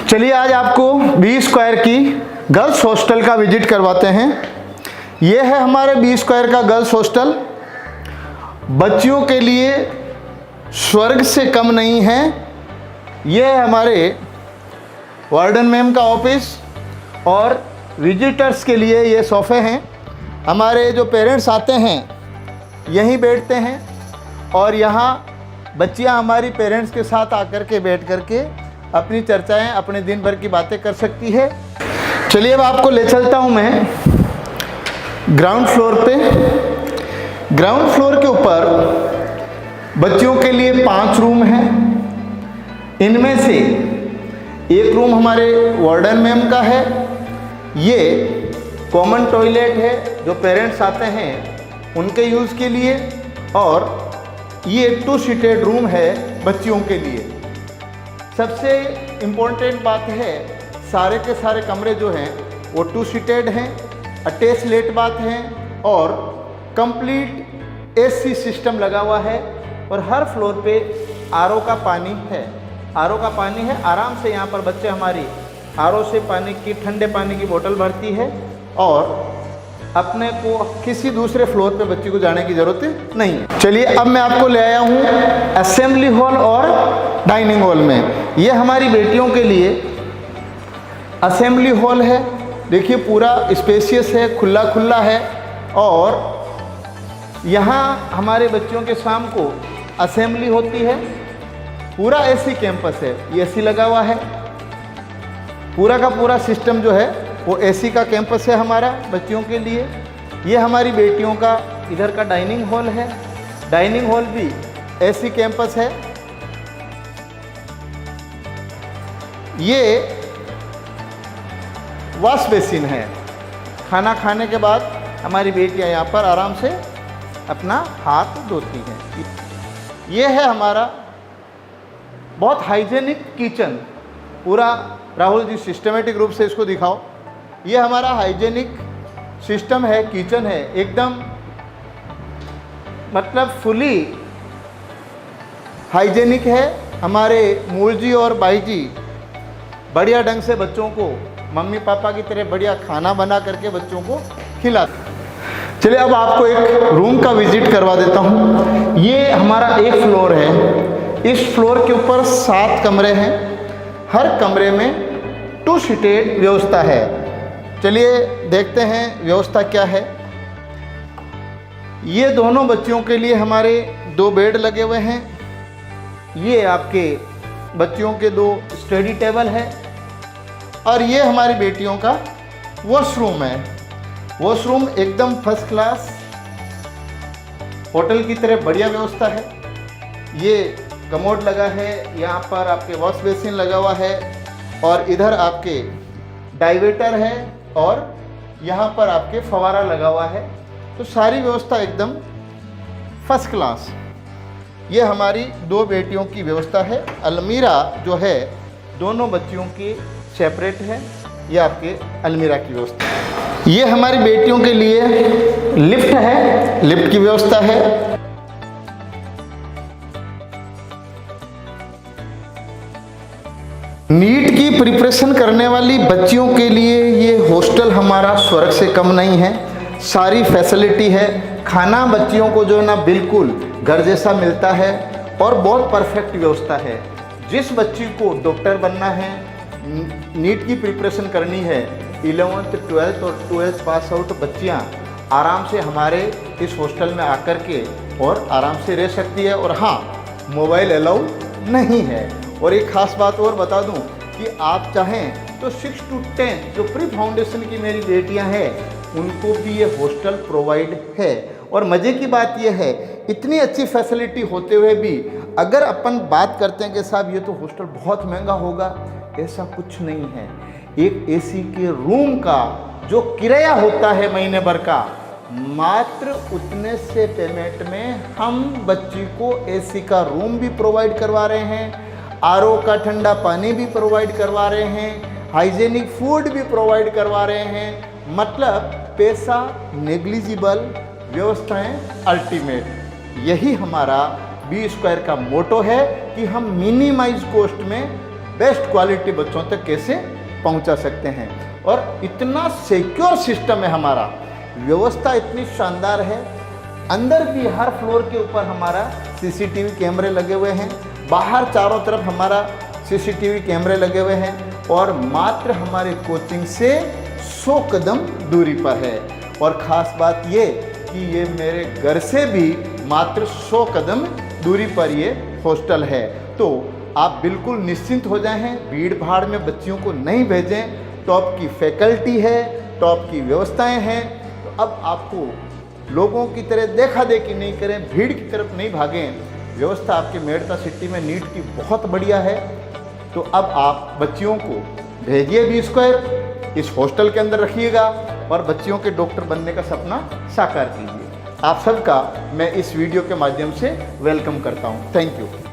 चलिए आज आपको बी स्क्वायर की गर्ल्स हॉस्टल का विजिट करवाते हैं। ये है हमारे बी स्क्वायर का गर्ल्स हॉस्टल। बच्चियों के लिए स्वर्ग से कम नहीं है। ये है हमारे वार्डन मैम का ऑफिस और विजिटर्स के लिए ये सोफ़े हैं। हमारे जो पेरेंट्स आते हैं यहीं बैठते हैं और यहाँ बच्चियाँ हमारी पेरेंट्स के साथ आकर के बैठ कर के अपनी चर्चाएं, अपने दिन भर की बातें कर सकती है। चलिए अब आपको ले चलता हूँ मैं ग्राउंड फ्लोर पे। ग्राउंड फ्लोर के ऊपर बच्चियों के लिए 5 रूम हैं। इनमें से एक रूम हमारे वार्डन मैम का है। ये कॉमन टॉयलेट है जो पेरेंट्स आते हैं उनके यूज़ के लिए, और ये 2 सीटेड रूम है बच्चियों के लिए। सबसे इम्पोर्टेंट बात है, सारे के सारे कमरे जो हैं वो 2 सीटेड हैं, अटैच लेट बाथ हैं और कंप्लीट एसी सिस्टम लगा हुआ है। और हर फ्लोर पे आरओ का पानी है। आरओ का पानी है, आराम से यहाँ पर बच्चे हमारी आरओ से पानी की, ठंडे पानी की बोतल भरती है और अपने को किसी दूसरे फ्लोर पे बच्ची को जाने की ज़रूरत नहीं है। चलिए अब मैं आपको ले आया हूँ असेंबली हॉल और डाइनिंग हॉल में। ये हमारी बेटियों के लिए असेंबली हॉल है। देखिए पूरा स्पेशियस है, खुला खुला है। और यहाँ हमारे बच्चों के शाम को असेंबली होती है। पूरा एसी कैंपस है, ये एसी लगा हुआ है। पूरा का पूरा सिस्टम जो है वो एसी का कैंपस है हमारा बच्चियों के लिए। ये हमारी बेटियों का इधर का डाइनिंग हॉल है। डाइनिंग हॉल भी एसी कैंपस है। ये वॉश बेसिन है। खाना खाने के बाद हमारी बेटियां यहाँ पर आराम से अपना हाथ धोती हैं। ये है हमारा बहुत हाइजेनिक किचन। पूरा राहुल जी सिस्टमेटिक रूप से इसको दिखाओ। ये हमारा हाइजेनिक सिस्टम है, किचन है, एकदम मतलब फुली हाइजेनिक है। हमारे मूल जी और बाई जी बढ़िया ढंग से बच्चों को मम्मी पापा की तरह बढ़िया खाना बना करके बच्चों को खिलाते। चलिए अब आपको एक रूम का विजिट करवा देता हूँ। ये हमारा एक फ्लोर है। इस फ्लोर के ऊपर 7 कमरे हैं। हर कमरे में 2 सीटेड व्यवस्था है। चलिए देखते हैं व्यवस्था क्या है। ये दोनों बच्चियों के लिए हमारे 2 बेड लगे हुए हैं। ये आपके बच्चियों के 2 स्टडी टेबल है। और ये हमारी बेटियों का वॉशरूम है। वॉशरूम एकदम फर्स्ट क्लास, होटल की तरह बढ़िया व्यवस्था है। ये कमोड लगा है, यहाँ पर आपके वॉश बेसिन लगा हुआ है और इधर आपके डाइवेटर है और यहाँ पर आपके फवारा लगा हुआ है। तो सारी व्यवस्था एकदम फर्स्ट क्लास। ये हमारी 2 बेटियों की व्यवस्था है। अलमीरा जो है दोनों बच्चियों की सेपरेट है। ये आपके अलमीरा की व्यवस्था है। ये हमारी बेटियों के लिए लिफ्ट है, लिफ्ट की व्यवस्था है। नीट की प्रिपरेशन करने वाली बच्चियों के लिए ये हॉस्टल हमारा स्वर्ग से कम नहीं है। सारी फैसिलिटी है। खाना बच्चियों को जो है ना बिल्कुल घर जैसा मिलता है और बहुत परफेक्ट व्यवस्था है। जिस बच्ची को डॉक्टर बनना है, नीट की प्रिपरेशन करनी है, 11th 12th और 12th पास आउट बच्चियाँ आराम से हमारे इस हॉस्टल में आकर के और आराम से रह सकती है। और हाँ, मोबाइल अलाउ नहीं है। और एक ख़ास बात और बता दूं कि आप चाहें तो 6 to 10 जो प्री फाउंडेशन की मेरी बेटियां हैं उनको भी ये हॉस्टल प्रोवाइड है। और मज़े की बात ये है, इतनी अच्छी फैसिलिटी होते हुए भी अगर अपन बात करते हैं कि साहब ये तो हॉस्टल बहुत महंगा होगा, ऐसा कुछ नहीं है। एक एसी के रूम का जो किराया होता है महीने भर का, मात्र उतने से पेमेंट में हम बच्ची को एसी का रूम भी प्रोवाइड करवा रहे हैं, आरओ का ठंडा पानी भी प्रोवाइड करवा रहे हैं, हाइजेनिक फूड भी प्रोवाइड करवा रहे हैं। मतलब पैसा नेग्लिजिबल, व्यवस्थाएं अल्टीमेट। यही हमारा बी स्क्वायर का मोटो है कि हम मिनिमाइज कॉस्ट में बेस्ट क्वालिटी बच्चों तक कैसे पहुंचा सकते हैं। और इतना सिक्योर सिस्टम है हमारा, व्यवस्था इतनी शानदार है। अंदर भी हर फ्लोर के ऊपर हमारा सीसीटीवी कैमरे लगे हुए हैं, बाहर चारों तरफ हमारा सीसीटीवी कैमरे लगे हुए हैं, और मात्र हमारे कोचिंग से 100 कदम दूरी पर है। और ख़ास बात ये कि ये मेरे घर से भी मात्र 100 कदम दूरी पर ये हॉस्टल है। तो आप बिल्कुल निश्चिंत हो जाएं, भीड़ भाड़ में बच्चियों को नहीं भेजें। टॉप की फैकल्टी है, टॉप की व्यवस्थाएं हैं। तो अब आपको लोगों की तरह देखा देखी नहीं करें, भीड़ की तरफ नहीं भागें। व्यवस्था आपके मेड़ता सिटी में नीट की बहुत बढ़िया है। तो अब आप बच्चियों को भेजिए बी स्क्वायर, इस हॉस्टल के अंदर रखिएगा और बच्चियों के डॉक्टर बनने का सपना साकार कीजिए। आप सबका मैं इस वीडियो के माध्यम से वेलकम करता हूँ। Thank you.